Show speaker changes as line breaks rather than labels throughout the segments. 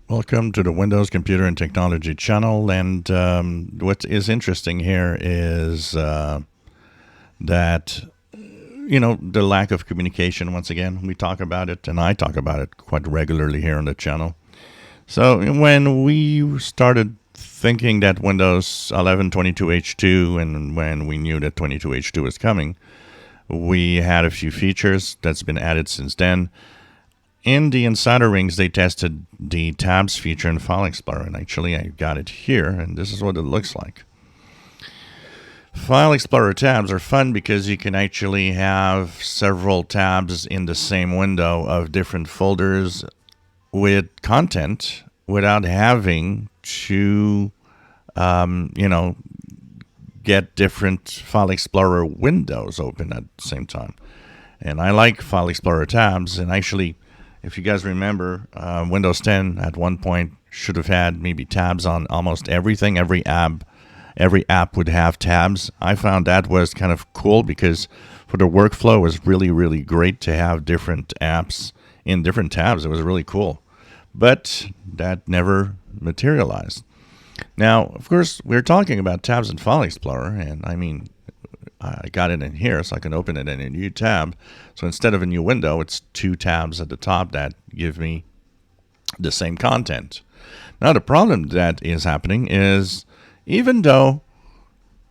Welcome to the Windows Computer and Technology channel. And what is interesting here is that, the lack of communication. Once again, we talk about it, and I talk about it quite regularly here on the channel. So when we started thinking that Windows 11 22H2, and when we knew that 22H2 was coming, we had a few features that's been added since then. In the Insider Rings, they tested the tabs feature in File Explorer, and actually I got it here, and this is what it looks like. File Explorer tabs are fun because you can actually have several tabs in the same window of different folders with content without having to, get different File Explorer windows open at the same time. And I like File Explorer tabs, and actually, if you guys remember, Windows 10 at one point should have had maybe tabs on almost everything. Every app would have tabs. I found that was kind of cool because for the workflow, it was really, really great to have different apps in different tabs. It was really cool. But that never materialized. Now, of course, we're talking about tabs in File Explorer, and I got it in here so I can open it in a new tab. So instead of a new window, it's two tabs at the top that give me the same content. Now, the problem that is happening is even though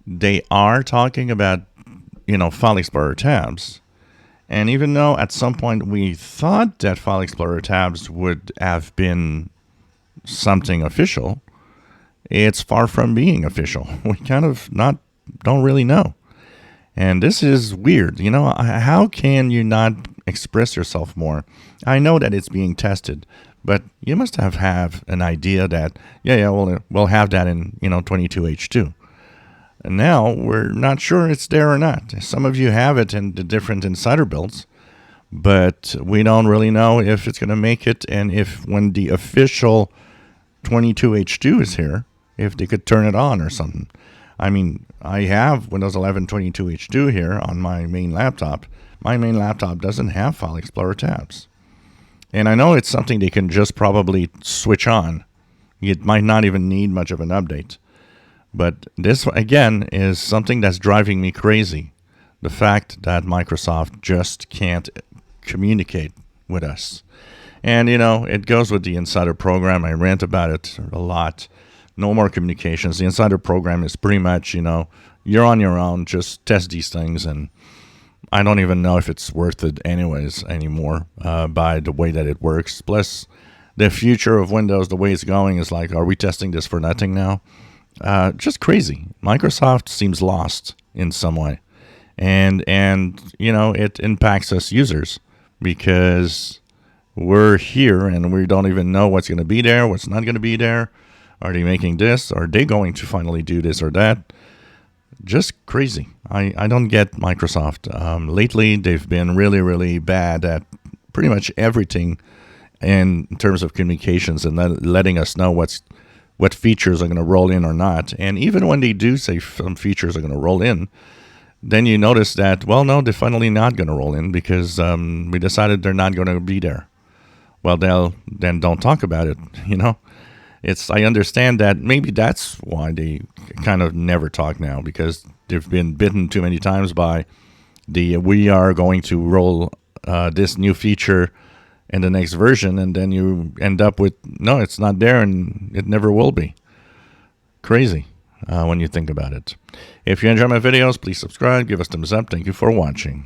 they are talking about, File Explorer tabs, and even though at some point we thought that File Explorer tabs would have been something official, it's far from being official. We kind of don't really know. And this is weird. How can you not express yourself more? I know that it's being tested, but you must have an idea that, we'll have that in, 22H2. And now we're not sure it's there or not. Some of you have it in the different insider builds, but we don't really know if it's going to make it, and if when the official 22H2 is here, if they could turn it on or something. I have Windows 11 22H2 here on my main laptop. My main laptop doesn't have File Explorer tabs. And I know it's something they can just probably switch on. It might not even need much of an update. But this, again, is something that's driving me crazy. The fact that Microsoft just can't communicate with us. And, it goes with the Insider program. I rant about it a lot. No more communications. The Insider program is pretty much, you're on your own. Just test these things, and I don't even know if it's worth it anyways anymore by the way that it works. Plus, the future of Windows, the way it's going, is like, are we testing this for nothing now? Just crazy. Microsoft seems lost in some way. And it impacts us users because we're here and we don't even know what's going to be there, what's not going to be there. Are they making this? Are they going to finally do this or that? Just crazy. I don't get Microsoft. Lately, they've been really, really bad at pretty much everything in terms of communications and letting us know what features are going to roll in or not. And even when they do say some features are going to roll in, then you notice that, well, no, they're finally not going to roll in because we decided they're not going to be there. Well, then don't talk about it, I understand that maybe that's why they kind of never talk now, because they've been bitten too many times by we are going to roll this new feature in the next version, and then you end up with, no, it's not there and it never will be. Crazy when you think about it. If you enjoy my videos, please subscribe, give us thumbs up. Thank you for watching.